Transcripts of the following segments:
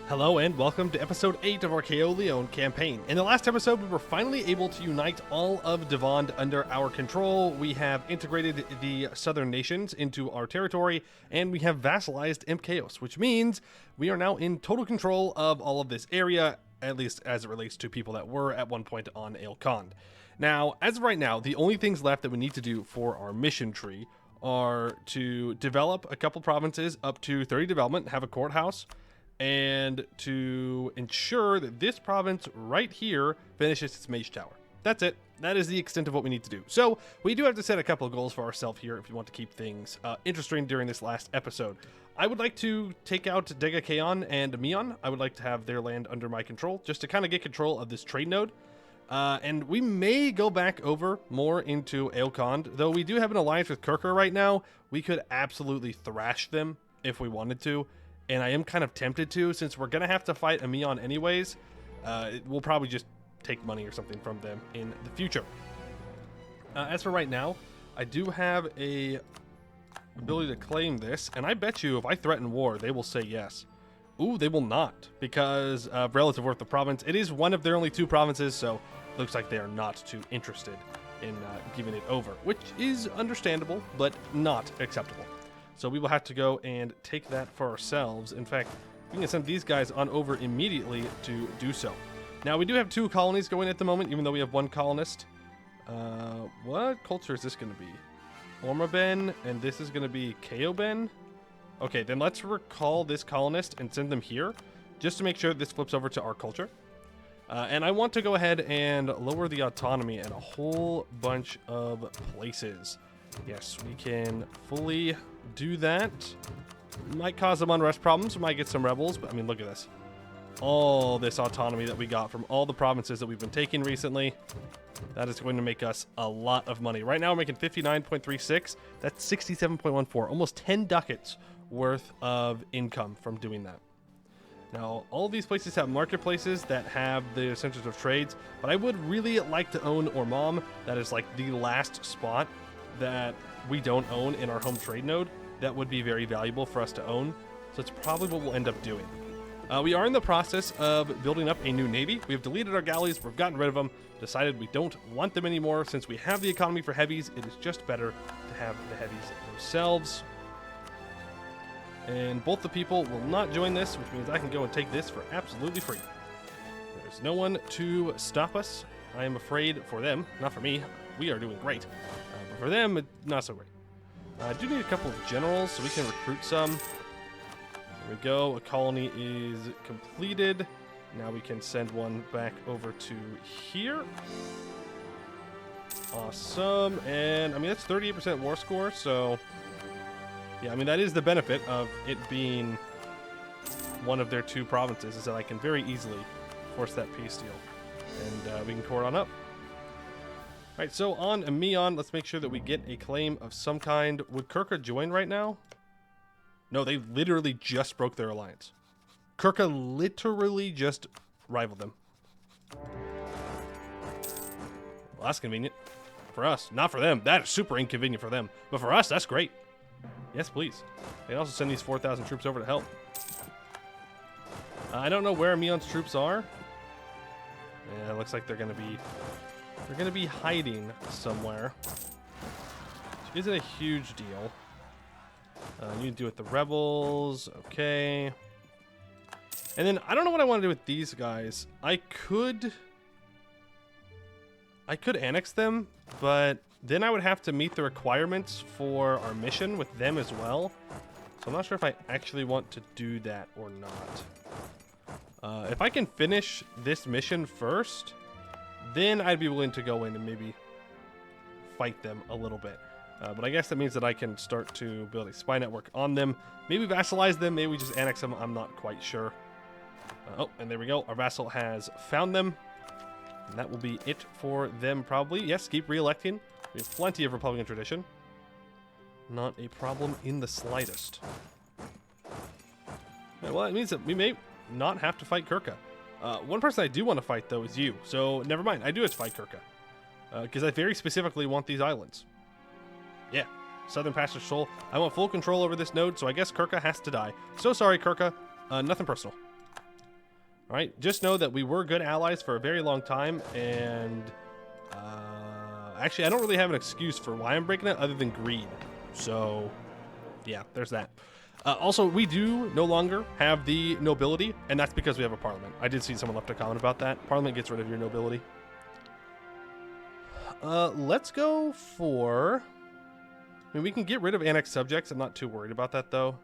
Hello and welcome to episode 8 of our Keyolion campaign. In the last episode, we were finally able to unite all of Devon under our control. We have integrated the southern nations into our territory, and we have vassalized Nekheis, which means we are now in total control of all of this area, at least as it relates to people that were at one point on Aelcond. Now, as of right now, the only things left that we need to do for our mission tree are to develop a couple provinces up to 30 development, have a courthouse, and to ensure that this province right here finishes its mage tower. That's it. That is the extent of what we need to do. So we do have to set a couple of goals for ourselves here if you want to keep things interesting during this last episode. I would like to take out Kheionai and Mion. I would like to have their land under my control just to kind of get control of this trade node. And we may go back over more into Aelcond, though we do have an alliance with Kirker right now. We could absolutely thrash them if we wanted to. And I am kind of tempted to, since we're going to have to fight a Mion anyways. We'll probably just take money or something from them in the future. As for right now, I do have a ability to claim this, and I bet you if I threaten war, they will say yes. Ooh, they will not, because of relative worth of province. It is one of their only 2 provinces, so it looks like they are not too interested in giving it over, which is understandable, but not acceptable. So we will have to go and take that for ourselves. In fact, we can send these guys on over immediately to do so. Now, we do have 2 colonies going at the moment, even though we have 1 colonist. What culture is this going to be? Ormaben, and this is going to be Kheioben. Okay, then let's recall this colonist and send them here, just to make sure this flips over to our culture. And I want to go ahead and lower the autonomy in a whole bunch of places. Yes, we can fully do that. Might cause some unrest problems. We might get some rebels, but I mean, look at this. All this autonomy that we got from all the provinces that we've been taking recently. That is going to make us a lot of money. Right now, we're making 59.36. That's 67.14. Almost 10 ducats worth of income from doing that. Now, all of these places have marketplaces that have the centers of trades, but I would really like to own Ormam. That is like the last spot that we don't own in our home trade node. That would be very valuable for us to own. So it's probably what we'll end up doing. We are in the process of building up a new navy. We've deleted our galleys. We've gotten rid of them. Decided we don't want them anymore. Since we have the economy for heavies, it is just better to have the heavies themselves. And both the people will not join this, which means I can go and take this for absolutely free. There's no one to stop us. I am afraid for them, not for me. We are doing great. But for them, not so great. I do need a couple of generals so we can recruit some. There we go. A colony is completed. Now we can send one back over to here. Awesome. And I mean, that's 38% war score. So yeah, I mean, that is the benefit of it being one of their 2 provinces, is that I can very easily force that peace deal. And we can court on up. All right, so on Mion, let's make sure that we get a claim of some kind. Would Kirka join right now? No, they literally just broke their alliance. Kirka literally just rivaled them. Well, that's convenient. For us, not for them. That is super inconvenient for them. But for us, that's great. Yes, please. They can also send these 4,000 troops over to help. I don't know where Mion's troops are. Yeah, it looks like they're going to be hiding somewhere. Which isn't a huge deal. You can do it with the rebels. Okay. And then I don't know what I want to do with these guys. I could annex them, but then I would have to meet the requirements for our mission with them as well. So I'm not sure if I actually want to do that or not. If I can finish this mission first, then I'd be willing to go in and maybe fight them a little bit. But I guess that means that I can start to build a spy network on them. Maybe vassalize them, maybe just annex them, I'm not quite sure. Oh, and there we go. Our vassal has found them. And that will be it for them probably. Yes, keep re-electing. We have plenty of Republican tradition. Not a problem in the slightest. Yeah, well, it means that we may not have to fight Kirka. One person I do want to fight, though, is you. So, never mind. I do have to fight Kirka. Because I very specifically want these islands. Yeah. Southern Passage Soul. I want full control over this node, so I guess Kirka has to die. So sorry, Kirka. Nothing personal. All right, just know that we were good allies for a very long time, and actually, I don't really have an excuse for why I'm breaking it other than greed. So, yeah, there's that. Also, we do no longer have the nobility, and that's because we have a parliament. I did see someone left a comment about that. Parliament gets rid of your nobility. Let's go for... I mean, we can get rid of annexed subjects. I'm not too worried about that, though.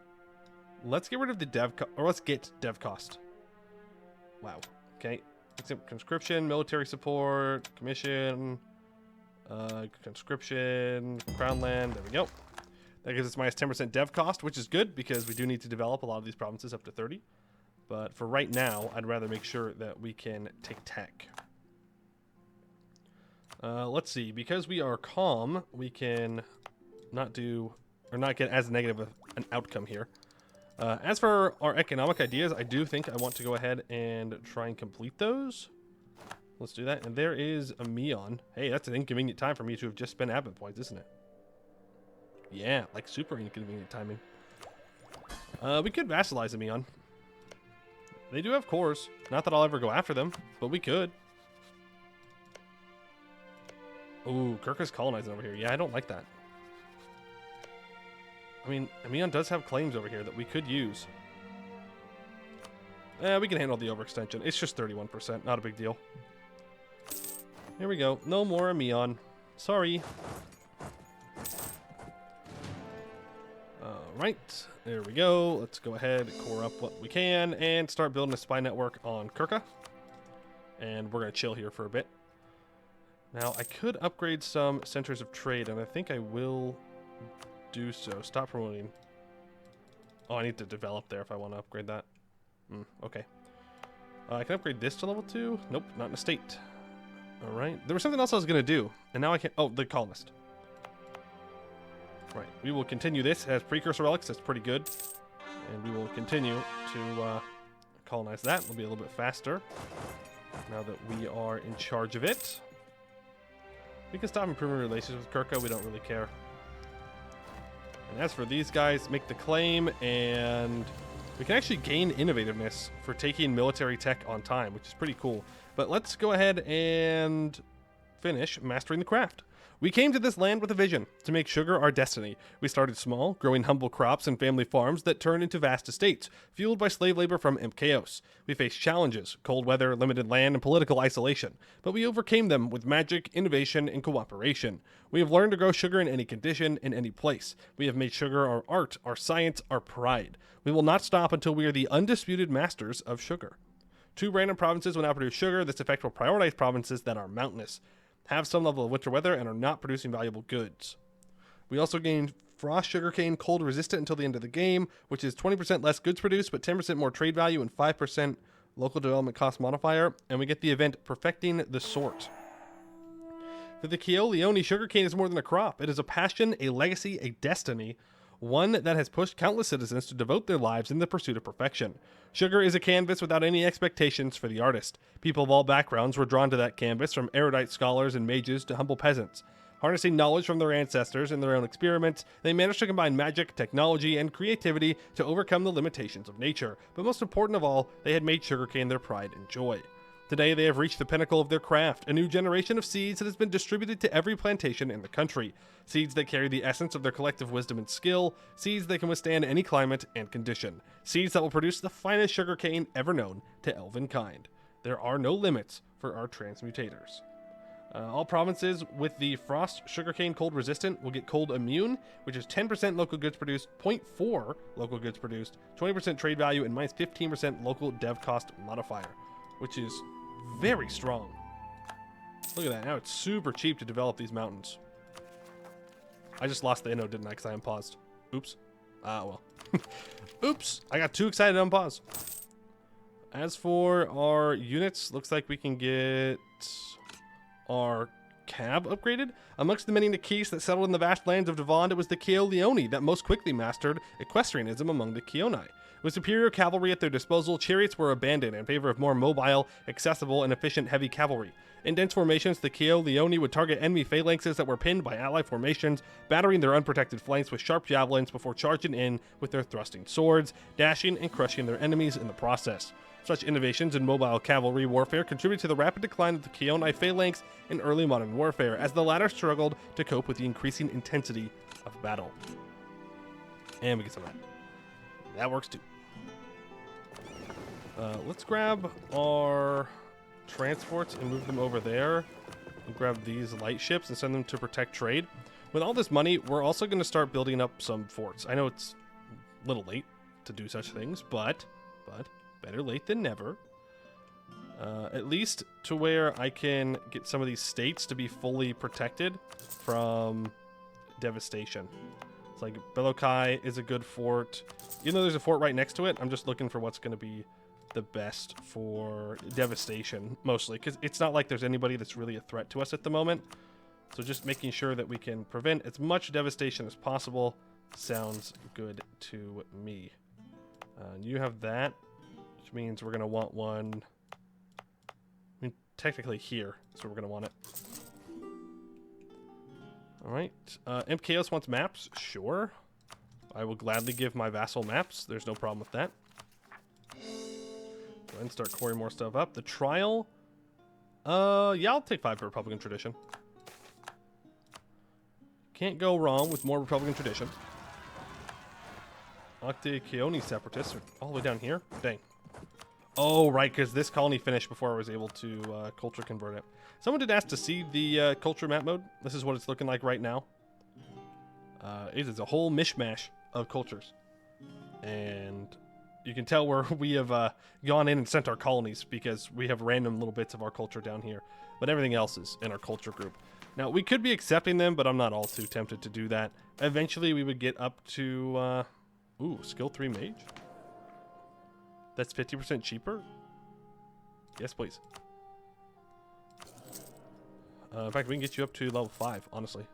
Let's get rid of the or let's get dev cost. Wow. Okay. Conscription, military support, commission, conscription, crown land. There we go. That gives us minus 10% dev cost, which is good because we do need to develop a lot of these provinces up to 30. But for right now, I'd rather make sure that we can take tech. Let's see. Because we are calm, we can not do, or not get as negative an outcome here. As for our economic ideas, I do think I want to go ahead and try and complete those. Let's do that. And there is a Meon. Hey, that's an inconvenient time for me to have just spent admin points, isn't it? Yeah, like super inconvenient timing. We could vassalize a Meon. They do have cores. Not that I'll ever go after them, but we could. Ooh, Kirka's colonizing over here. Yeah, I don't like that. I mean, Amion does have claims over here that we could use. We can handle the overextension. It's just 31%, not a big deal. Here we go. No more Amion. Sorry. Alright, there we go. Let's go ahead, core up what we can, and start building a spy network on Kirka. And we're going to chill here for a bit. Now, I could upgrade some centers of trade, and I think I will do so. Stop promoting. Oh, I need to develop there if I want to upgrade that. Okay. I can upgrade this to level 2. Nope, not in a state. Alright. There was something else I was going to do, and now I can't. Oh, the colonist. Right. We will continue this as precursor relics. That's pretty good. And we will continue to colonize that. It'll be a little bit faster now that we are in charge of it. We can stop improving relations with Kirka. We don't really care. And as for these guys, make the claim, and we can actually gain innovativeness for taking military tech on time, which is pretty cool. But let's go ahead and finish mastering the craft. We came to this land with a vision, to make sugar our destiny. We started small, growing humble crops and family farms that turned into vast estates, fueled by slave labor from Nekheis. We faced challenges, cold weather, limited land, and political isolation, but we overcame them with magic, innovation, and cooperation. We have learned to grow sugar in any condition, in any place. We have made sugar our art, our science, our pride. We will not stop until we are the undisputed masters of sugar. 2 random provinces will now produce sugar. This effect will prioritize provinces that are mountainous, have some level of winter weather, and are not producing valuable goods. We also gained frost sugarcane cold resistant until the end of the game, which is 20% less goods produced, but 10% more trade value and 5% local development cost modifier, and we get the event Perfecting the Sort. For the Keyolion, sugarcane is more than a crop. It is a passion, a legacy, a destiny, one that has pushed countless citizens to devote their lives in the pursuit of perfection. Sugar is a canvas without any expectations for the artist. People of all backgrounds were drawn to that canvas, from erudite scholars and mages to humble peasants. Harnessing knowledge from their ancestors and their own experiments, they managed to combine magic, technology, and creativity to overcome the limitations of nature. But most important of all, they had made sugarcane their pride and joy. Today, they have reached the pinnacle of their craft, a new generation of seeds that has been distributed to every plantation in the country. Seeds that carry the essence of their collective wisdom and skill, seeds that can withstand any climate and condition, seeds that will produce the finest sugarcane ever known to elven kind. There are no limits for our transmutators. All provinces with the frost sugarcane cold resistant will get cold immune, which is 10% local goods produced, 0.4 local goods produced, 20% trade value, and minus 15% local dev cost modifier, which is very strong. Look at that. Now it's super cheap to develop these mountains. I just lost the inno, didn't I? Because I unpaused. Oops. Well. Oops. I got too excited to unpause. As for our units, looks like we can get our cab upgraded. Amongst the many Nekheis that settled in the vast lands of Devon, it was the Keyolion that most quickly mastered equestrianism among the Kheionai. With superior cavalry at their disposal, chariots were abandoned in favor of more mobile, accessible, and efficient heavy cavalry. In dense formations, the Keyolion would target enemy phalanxes that were pinned by allied formations, battering their unprotected flanks with sharp javelins before charging in with their thrusting swords, dashing and crushing their enemies in the process. Such innovations in mobile cavalry warfare contributed to the rapid decline of the Kheionai phalanx in early modern warfare, as the latter struggled to cope with the increasing intensity of battle. And we get some of that. That works too. Let's grab our transports and move them over there. And grab these light ships and send them to protect trade. With all this money, we're also going to start building up some forts. I know it's a little late to do such things, but better late than never. At least to where I can get some of these states to be fully protected from devastation. It's like Belokai is a good fort. Even though there's a fort right next to it, I'm just looking for what's going to be the best for devastation, mostly, because it's not like there's anybody that's really a threat to us at the moment. So just making sure that we can prevent as much devastation as possible sounds good to me. You have that, which means we're going to want one. I mean, technically here is where we're going to want it. All right. Chaos wants maps. Sure. I will gladly give my vassal maps. There's no problem with that. Go ahead and start coring more stuff up. The trial. Yeah, I'll take 5 for Republican tradition. Can't go wrong with more Republican tradition. Octe Kheionai separatists are all the way down here. Dang. Oh, right, because this colony finished before I was able to culture convert it. Someone did ask to see the culture map mode. This is what it's looking like right now. It is a whole mishmash of cultures. And you can tell where we have gone in and sent our colonies, because we have random little bits of our culture down here. But everything else is in our culture group. Now, we could be accepting them, but I'm not all too tempted to do that. Eventually, we would get up to... ooh, skill 3 mage? That's 50% cheaper? Yes, please. In fact, we can get you up to level 5, honestly.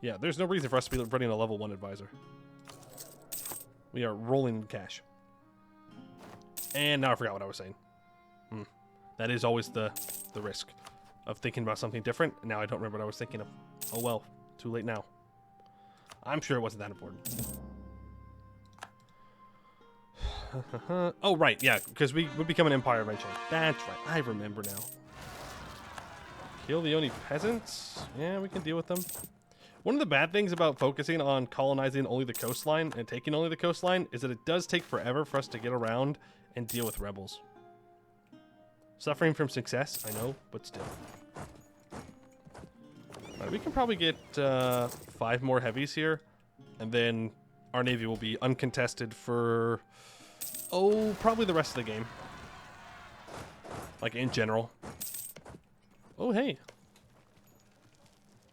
Yeah, there's no reason for us to be running a level 1 advisor. We are rolling in cash. And now I forgot what I was saying. That is always the risk of thinking about something different. Now I don't remember what I was thinking of. Oh well, too late now. I'm sure it wasn't that important. Oh, right, yeah, because we would become an empire eventually. That's right, I remember now. Kill the only peasants? Yeah, we can deal with them. One of the bad things about focusing on colonizing only the coastline and taking only the coastline is that it does take forever for us to get around and deal with rebels. Suffering from success, I know, but still. Alright, we can probably get 5 more heavies here, and then our navy will be uncontested for, oh, probably the rest of the game. Like, in general. Oh, hey.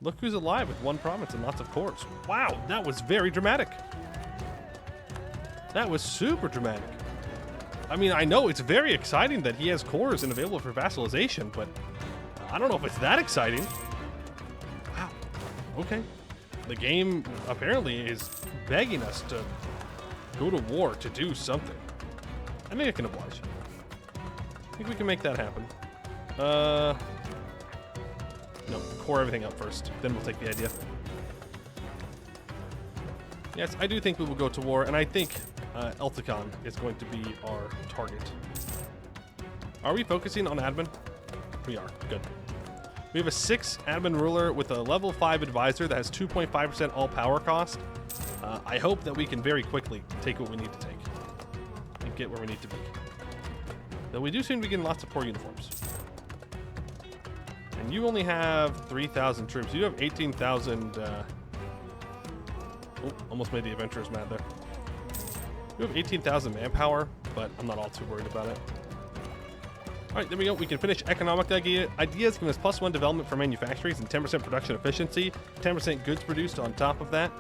Look who's alive with 1 province and lots of cores. Wow, that was very dramatic. That was super dramatic. I mean, I know it's very exciting that he has cores and available for vassalization, but I don't know if it's that exciting. Wow. Okay. The game apparently is begging us to go to war to do something. I think I can oblige. I think we can make that happen. No, core everything up first. Then we'll take the idea. Yes, I do think we will go to war, and I think Elticon is going to be our target. Are we focusing on admin? We are. Good. We have a 6 admin ruler with a level 5 advisor that has 2.5% all power cost. I hope that we can very quickly take what we need to take and get where we need to be. Though we do seem to be getting lots of poor uniforms. And you only have 3,000 troops. You have 18,000... Oh, almost made the adventurers mad there. We have 18,000 manpower, but I'm not all too worried about it. Alright, there we go. We can finish economic ideas, giving us +1 development for manufactories and 10% production efficiency, 10% goods produced on top of that,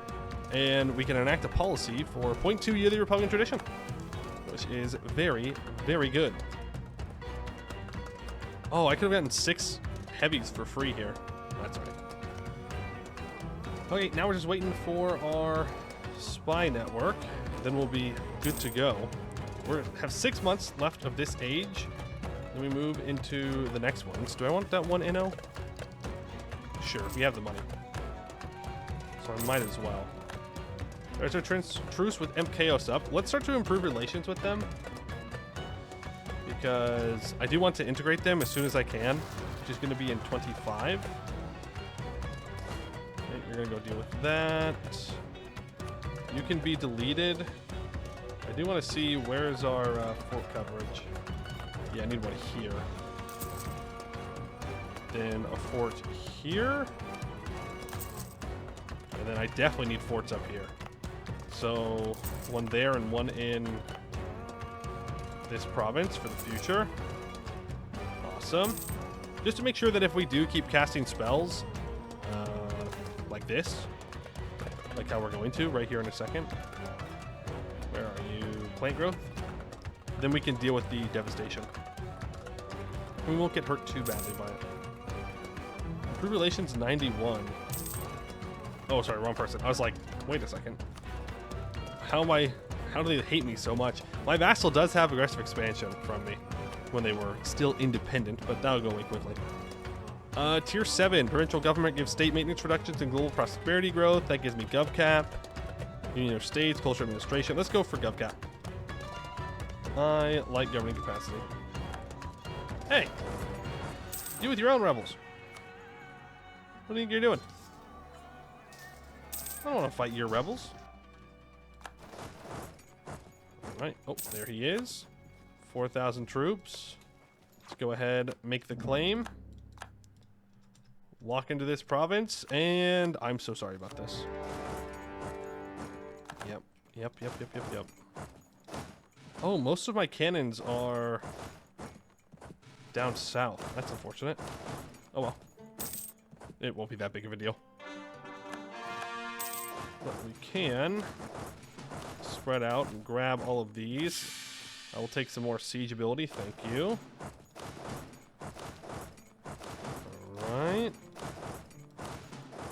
and we can enact a policy for 0.2 yearly Republican tradition, which is very, very good. Oh, I could have gotten 6 heavies for free here. That's right. Okay, now we're just waiting for our spy network. then we'll be good to go. We have 6 months left of this age. Then we move into the next ones. Do I want that one Inno? Sure, we have the money. So I might as well. There's our truce with Nekheis up. Let's start to improve relations with them. Because I do want to integrate them as soon as I can, which is going to be in 25. Okay, you're going to go deal with that. You can be deleted. I do want to see where's our fort coverage. Yeah, I need one here. Then a fort here. And then I definitely need forts up here. So one there and one in this province for the future. Awesome. Just to make sure that if we do keep casting spells like this, like how we're going to right here in a second. Where are you? Plant growth? Then we can deal with the devastation. We won't get hurt too badly by it. Improve relations 91. Oh, sorry, wrong person. I was like, wait a second. How do they hate me so much? My vassal does have aggressive expansion from me when they were still independent, but that'll go away quickly. Tier 7, provincial government gives state maintenance reductions and global prosperity growth. That gives me GovCap. Union of States, culture administration. Let's go for GovCap. I like governing capacity. Hey, you with your own rebels. What do you think you're doing? I don't want to fight your rebels. Alright, oh, there he is. 4,000 troops. Let's go ahead, make the claim. Walk into this province, and I'm so sorry about this. Yep. Oh, most of my cannons are down south. That's unfortunate. Oh well. It won't be that big of a deal. But we can spread out and grab all of these. I will take some more siege ability. Thank you. Alright.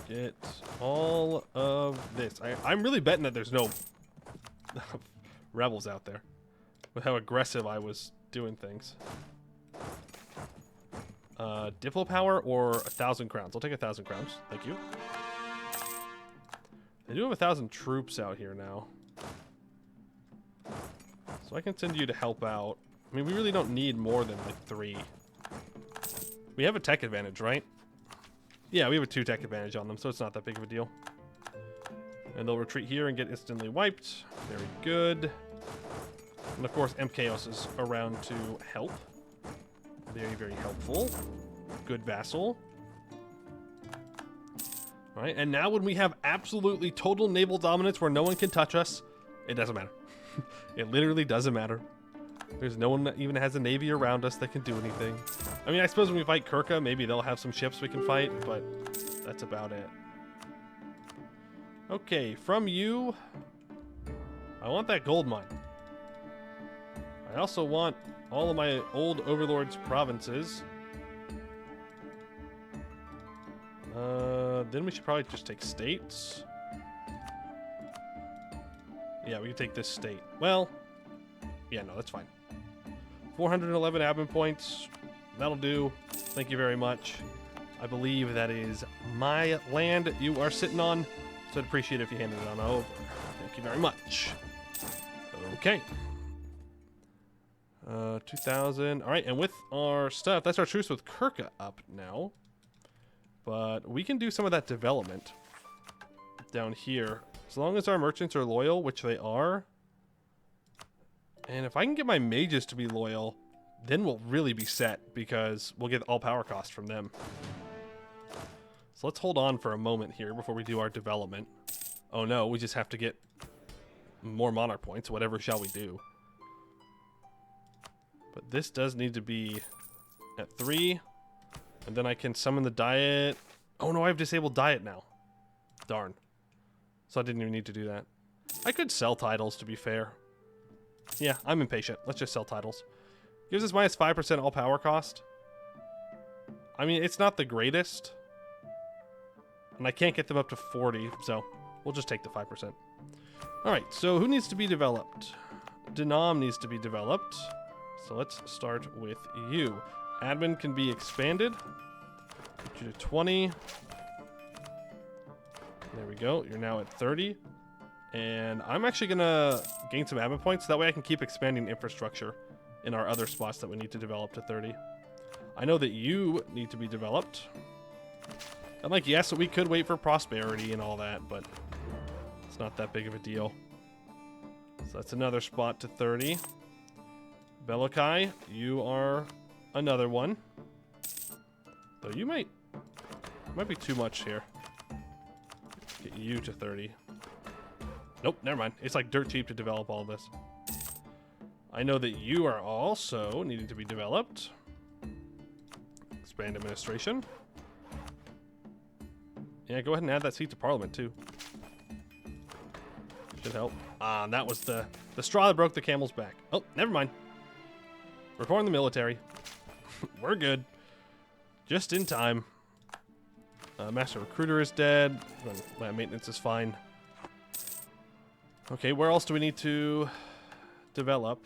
Get all of this. I'm really betting that there's no rebels out there with how aggressive I was doing things. Diplo power or 1,000 crowns? I'll take 1,000 crowns. Thank you. They do have 1,000 troops out here now. So I can send you to help out. I mean, we really don't need more than like 3. We have a tech advantage, right? Yeah, we have a 2 tech advantage on them, so it's not that big of a deal. And they'll retreat here and get instantly wiped. Very good. And of course, Nekheis is around to help. Very, very helpful. Good vassal. All right, and now when we have absolutely total naval dominance where no one can touch us, it doesn't matter. It literally doesn't matter. There's no one that even has a navy around us that can do anything. I mean, I suppose when we fight Kirka, maybe they'll have some ships we can fight, but that's about it. Okay, from you, I want that gold mine. I also want all of my old overlords' provinces. Then we should probably just take states. Yeah, we can take this state. Well, yeah, no, that's fine. 411 admin points. That'll do. Thank you very much. I believe that is my land you are sitting on, so I'd appreciate it if you handed it on over. Thank you very much. Okay. 2,000. All right, and with our stuff, that's our truce with Kirka up now. But we can do some of that development down here. As long as our merchants are loyal, which they are. And if I can get my mages to be loyal, then we'll really be set, because we'll get all power cost from them. So let's hold on for a moment here before we do our development. Oh no, we just have to get more monarch points. Whatever shall we do? But this does need to be at 3. And then I can summon the diet. Oh no, I have disabled diet now. Darn. So I didn't even need to do that. I could sell titles, to be fair. Yeah, I'm impatient. Let's just sell titles. Gives us minus 5% all power cost. I mean, it's not the greatest. And I can't get them up to 40, so we'll just take the 5%. Alright, so who needs to be developed? Denom needs to be developed. So let's start with you. Admin can be expanded. Put you to 20. There we go. You're now at 30. And I'm actually going to gain some admin points. That way I can keep expanding infrastructure in our other spots that we need to develop to 30. I know that you need to be developed. I'm like, yes, we could wait for prosperity and all that, but it's not that big of a deal. So that's another spot to 30. Belokai, you are another one. Though you might be too much here. Get you to 30. Nope, never mind. It's like dirt cheap to develop all this. I know that you are also needing to be developed. Expand administration. Yeah, go ahead and add that seat to Parliament, too. Should help. Ah, and that was the straw that broke the camel's back. Oh, never mind. Reform the military. We're good. Just in time. Master Recruiter is dead. Land maintenance is fine. Okay, where else do we need to develop?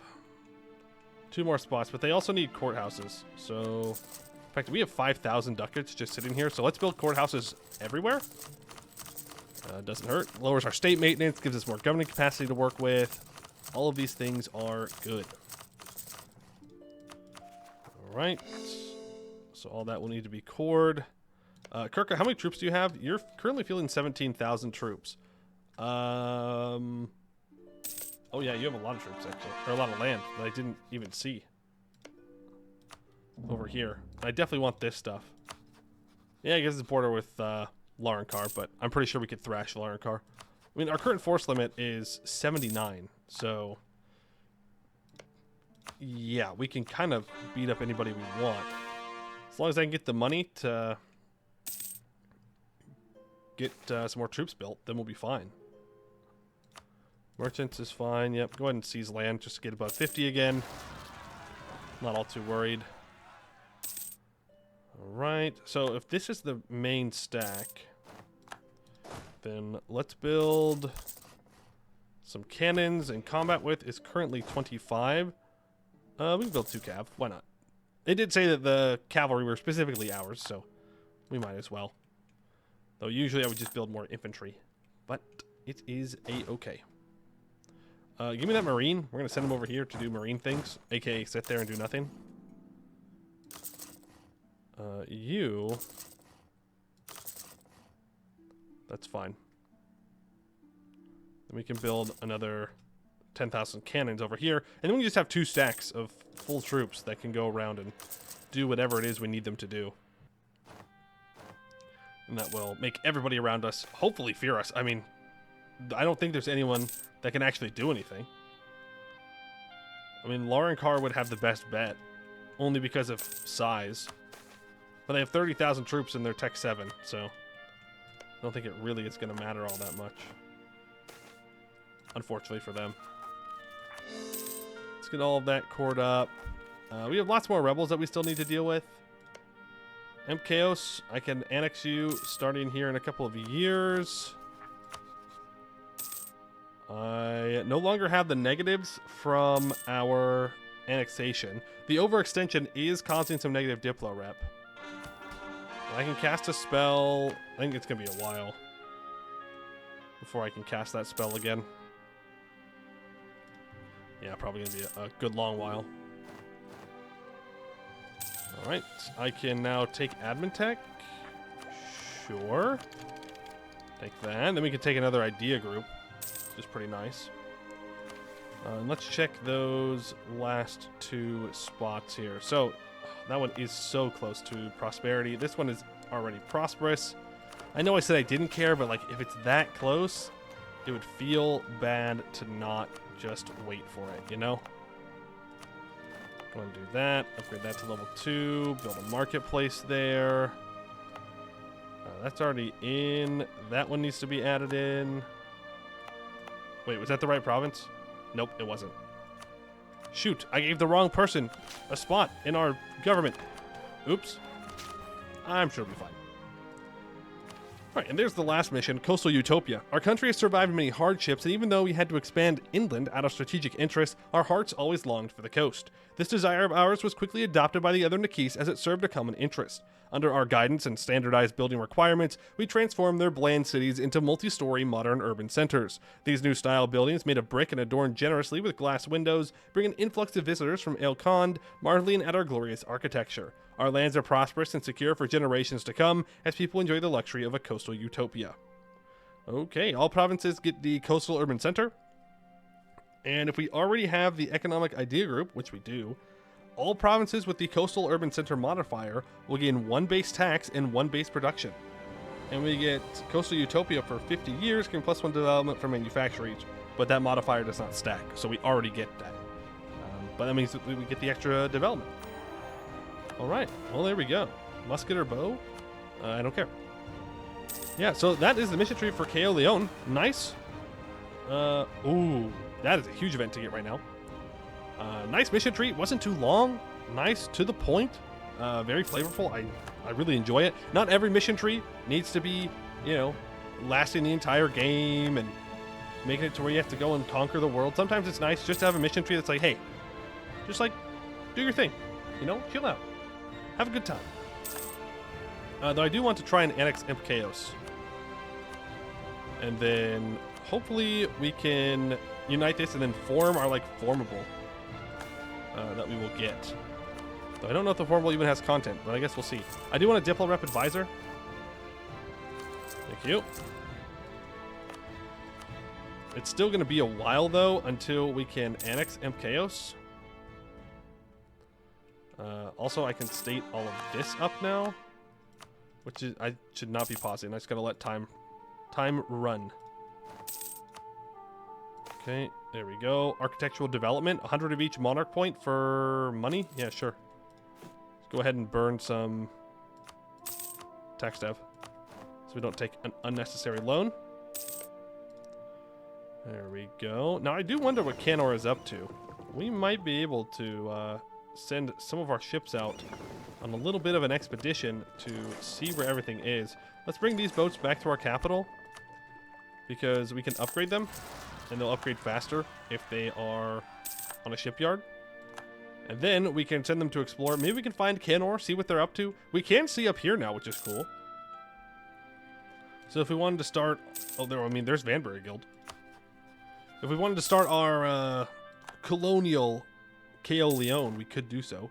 2 more spots, but they also need courthouses. So, in fact, we have 5,000 ducats just sitting here, so let's build courthouses everywhere. Doesn't hurt. Lowers our state maintenance, gives us more governing capacity to work with. All of these things are good. Alright. So all that will need to be cored. Kirka, how many troops do you have? You're currently fielding 17,000 troops. Oh yeah, you have a lot of troops actually. Or a lot of land that I didn't even see. Over here. I definitely want this stuff. Yeah, I guess it's a border with Laurenkar, but I'm pretty sure we could thrash Laurenkar. I mean, our current force limit is 79, so yeah, we can kind of beat up anybody we want. As long as I can get the money to get some more troops built, then we'll be fine. Merchants is fine. Yep, go ahead and seize land just to get above 50 again. Not all too worried. Alright, so if this is the main stack, then let's build some cannons, and combat width is currently 25. We can build 2 cav. Why not? It did say that the cavalry were specifically ours, so we might as well. Though usually I would just build more infantry, but it is a-okay. Give me that marine. We're going to send him over here to do marine things, aka sit there and do nothing. You... That's fine. Then we can build another 10,000 cannons over here, and then we just have 2 stacks of full troops that can go around and do whatever it is we need them to do. And that will make everybody around us hopefully fear us. I mean, I don't think there's anyone that can actually do anything. I mean, Laurenkar would have the best bet, only because of size. But they have 30,000 troops in their Tech 7, so I don't think it really is going to matter all that much. Unfortunately for them. Let's get all of that cored up. We have lots more rebels that we still need to deal with. Nekheis, I can annex you starting here in a couple of years. I no longer have the negatives from our annexation. The overextension is causing some negative Diplo rep. I can cast a spell. I think it's going to be a while before I can cast that spell again. Yeah, probably going to be a good long while. Alright, I can now take admin tech. Sure. Take that. Then we can take another idea group, which is pretty nice. And let's check those last 2 spots here. So, that one is so close to prosperity. This one is already prosperous. I know I said I didn't care, but like if it's that close, it would feel bad to not just wait for it, you know? Go and do that. Upgrade that to level 2. Build a marketplace there. That's already in. That one needs to be added in. Wait, was that the right province? Nope, it wasn't. Shoot, I gave the wrong person a spot in our government. Oops. I'm sure it'll be fine. Right, and there's the last mission, Coastal Utopia. Our country has survived many hardships, and even though we had to expand inland out of strategic interest, our hearts always longed for the coast. This desire of ours was quickly adopted by the other Nekheis as it served a common interest. Under our guidance and standardized building requirements, we transformed their bland cities into multi-story modern urban centers. These new style buildings, made of brick and adorned generously with glass windows, bring an influx of visitors from El Khand, marveling at our glorious architecture. Our lands are prosperous and secure for generations to come as people enjoy the luxury of a coastal utopia. Okay, all provinces get the coastal urban center. And if we already have the economic idea group, which we do, all provinces with the coastal urban center modifier will gain 1 base tax and 1 base production. And we get coastal utopia for 50 years, getting +1 development for manufacture each. But that modifier does not stack, so we already get that. But that means that we get the extra development. Alright, well there we go. Musket or bow? I don't care. Yeah, so that is the mission tree for Keyolion. Nice. Ooh, that is a huge event to get right now. Nice mission tree. Wasn't too long. Nice, to the point. Very flavorful. I really enjoy it. Not every mission tree needs to be, you know, lasting the entire game and making it to where you have to go and conquer the world. Sometimes it's nice just to have a mission tree that's like, hey, just like, do your thing. You know, chill out. Have a good time. Though I do want to try and annex Kheionai. And then hopefully we can unite this and then form our, like, formable that we will get. Though I don't know if the formable even has content, but I guess we'll see. I do want a Diplo Rep Advisor. Thank you. It's still going to be a while, though, until we can annex Kheionai. Also, I can state all of this up now, which is, I should not be pausing. I just gotta let time run. Okay, there we go. Architectural development, 100 of each monarch point for money. Yeah, sure. Let's go ahead and burn some tax dev, so we don't take an unnecessary loan. There we go. Now I do wonder what Kheionai is up to. We might be able to send some of our ships out on a little bit of an expedition to see where everything is. Let's bring these boats back to our capital because we can upgrade them and they'll upgrade faster if they are on a shipyard. And then we can send them to explore. Maybe we can find Kheionai, see what they're up to. We can see up here now, which is cool. So if we wanted to start, there's Vanbury Guild. If we wanted to start our colonial Keyolion, we could do so.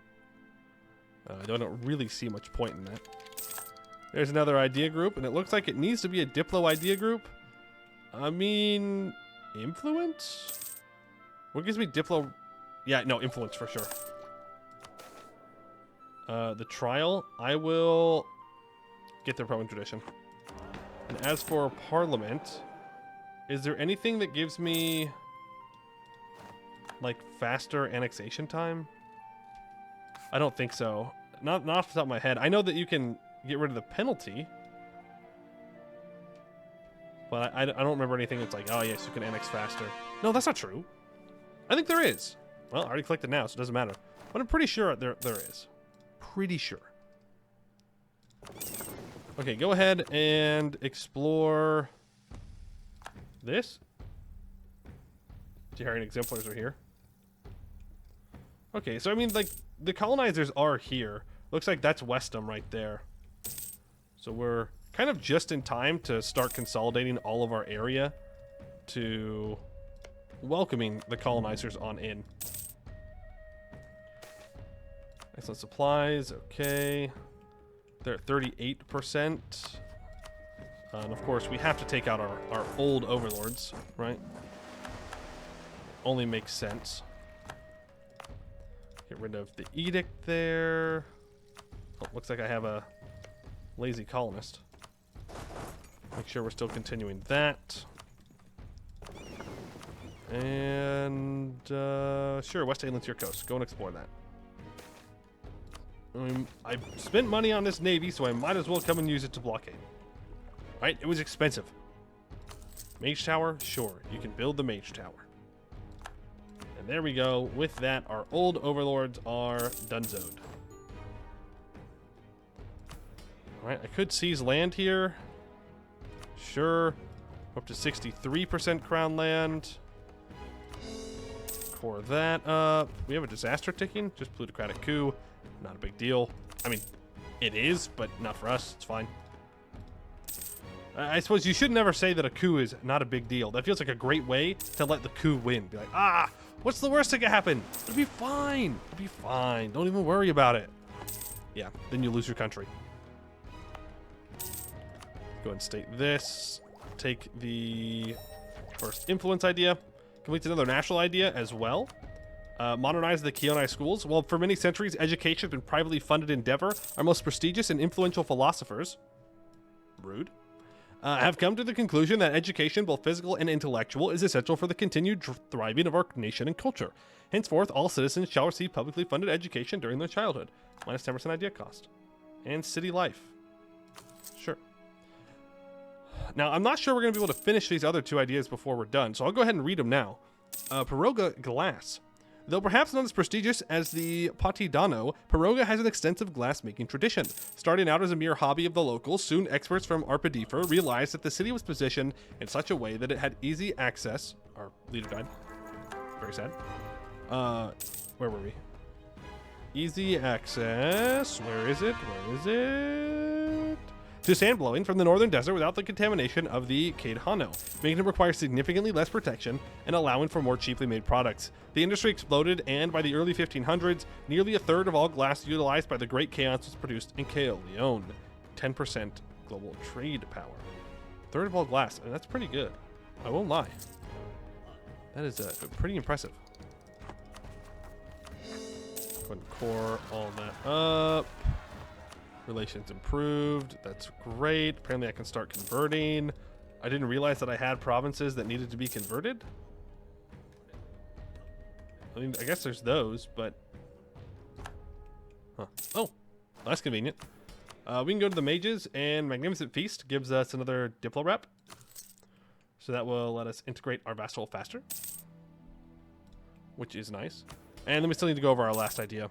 I don't really see much point in that. There's another idea group, and it looks like it needs to be a Diplo idea group. I mean, influence? What gives me Diplo? Yeah, no, influence for sure. The trial, I will get their Roman tradition. And as for Parliament, is there anything that gives me like faster annexation time? I don't think so. Not off the top of my head. I know that you can get rid of the penalty, but I don't remember anything that's like, oh yes, you can annex faster. No, that's not true. I think there is. Well, I already clicked it now, so it doesn't matter. But I'm pretty sure there is. Pretty sure. Okay, go ahead and explore this. Teharian exemplars are here. Okay, so I mean, like, the colonizers are here. Looks like that's Westham right there. So we're kind of just in time to start consolidating all of our area to welcoming the colonizers on in. Excellent supplies, okay. They're at 38%. And of course, we have to take out our old overlords, right? Only makes sense. Get rid of the edict there. Oh, looks like I have a lazy colonist. Make sure we're still continuing that. And sure, West Island's your coast. Go and explore that. I spent money on this navy, so I might as well come and use it to blockade. Right? It was expensive. Mage tower? Sure, you can build the mage tower. And there we go. With that, our old overlords are donezoed. Alright, I could seize land here. Sure. Up to 63% crown land. Core that up. We have a disaster ticking. Just plutocratic coup. Not a big deal. I mean, it is, but not for us. It's fine. I suppose you should never say that a coup is not a big deal. That feels like a great way to let the coup win. Be like, ah, what's the worst that could happen? It'll be fine. It'll be fine. Don't even worry about it. Yeah, then you lose your country. Go ahead and state this. Take the first influence idea. Complete another national idea as well. Modernize the Kheionai schools. Well, for many centuries, education and privately funded endeavor, our most prestigious and influential philosophers, rude, have come to the conclusion that education, both physical and intellectual, is essential for the continued thriving of our nation and culture. Henceforth, all citizens shall receive publicly funded education during their childhood, minus 10% idea cost. And city life. Sure. Now, I'm not sure we're going to be able to finish these other two ideas before we're done, so I'll go ahead and read them now. Piroga glass. Though perhaps not as prestigious as the Patidano, Piroga has an extensive glass-making tradition. Starting out as a mere hobby of the locals, soon experts from Arpadifer realized that the city was positioned in such a way that it had easy access. Our leader died. Very sad. Where were we? Easy access. Where is it? Where is it? To sand blowing from the northern desert without the contamination of the Kheionai, making it require significantly less protection and allowing for more cheaply made products. The industry exploded, and by the early 1500s, nearly a third of all glass utilized by the Great Kheons was produced in Keyolion. 10% global trade power. Third of all glass. I mean, that's pretty good. I won't lie. That is pretty impressive. Go ahead and core all that up. Relations improved. That's great. Apparently I can start converting. I didn't realize that I had provinces that needed to be converted. I mean, I guess there's those, but... Huh. Oh, that's convenient. We can go to the mages, and Magnificent Feast gives us another Diplo rep. So that will let us integrate our vassal faster, which is nice. And then we still need to go over our last idea.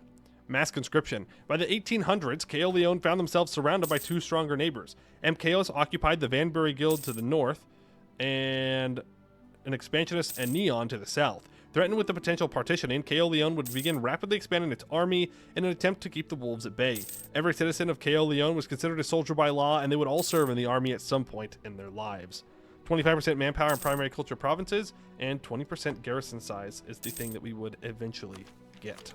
Mass conscription. By the 1800s, Kheionai found themselves surrounded by two stronger neighbors. Nekheis occupied the Vanbury Guild to the north, and an expansionist and Neon to the south. Threatened with the potential partitioning, Kheionai would begin rapidly expanding its army in an attempt to keep the wolves at bay. Every citizen of Kheionai was considered a soldier by law, and they would all serve in the army at some point in their lives. 25% manpower in primary culture provinces, and 20% garrison size is the thing that we would eventually get.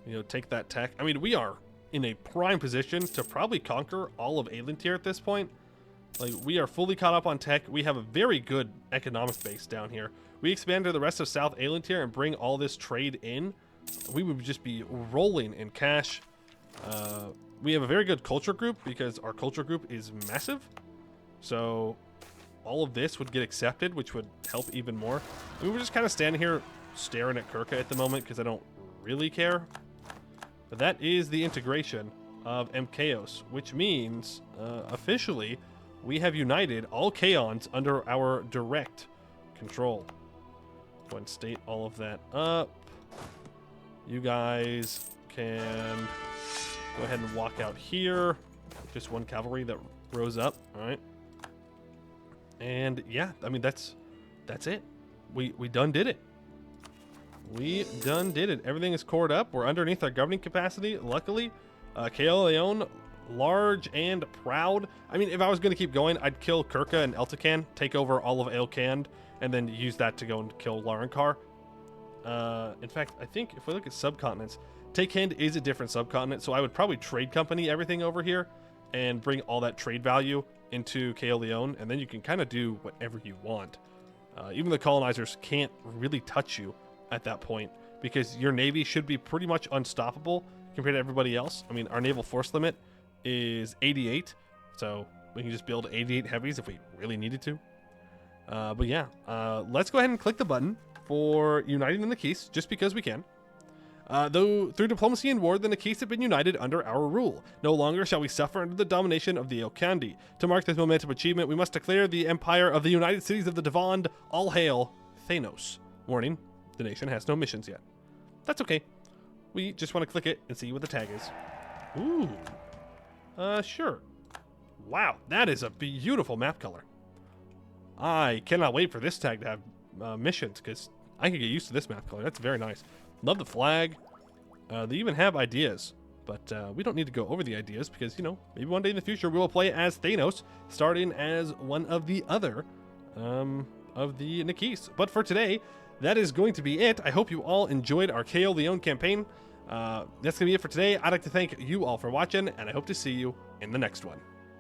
You know, take that tech. I mean, we are in a prime position to probably conquer all of Aelintir at this point. Like, we are fully caught up on tech. We have a very good economic base down here. We expand to the rest of South Aelintir and bring all this trade in. We would just be rolling in cash. We have a very good culture group because our culture group is massive. So all of this would get accepted, which would help even more. We were just kind of standing here staring at Kirka at the moment because I don't really care. But that is the integration of Nekheis, which means officially we have united all Kheons under our direct control. Go ahead and state all of that up. You guys can go ahead and walk out here. Just one cavalry that rose up. All right. And yeah, I mean, that's it. We done did it. We done did it. Everything is cored up. We're underneath our governing capacity. Luckily, Kheionai, large and proud. I mean, if I was going to keep going, I'd kill Kirka and Eltacan, take over all of Aelkand, and then use that to go and kill Larankar. In fact, I think if we look at subcontinents, Takehand is a different subcontinent, so I would probably trade company everything over here and bring all that trade value into Keyolion, and then you can kind of do whatever you want. Even the colonizers can't really touch you at that point because your navy should be pretty much unstoppable compared to everybody else. I mean, our naval force limit is 88, so we can just build 88 heavies if we really needed to. But yeah, let's go ahead and click the button for uniting the Nekheis, just because we can. Though through diplomacy and war, the Nekheis have been united under our rule. No longer shall we suffer under the domination of the Aelkandi. To mark this momentous achievement, we must declare the empire of the United Cities of the Devond. All hail Thanos. Warning, the nation has no missions yet. That's okay. We just want to click it and see what the tag is. Ooh. Sure. Wow, that is a beautiful map color. I cannot wait for this tag to have missions, because I can get used to this map color. That's very nice. Love the flag. They even have ideas, but we don't need to go over the ideas because, you know, maybe one day in the future we will play as Thanos, starting as one of the other of the Nekheis. But for today, that is going to be it. I hope you all enjoyed our Keyolion campaign. That's going to be it for today. I'd like to thank you all for watching, and I hope to see you in the next one.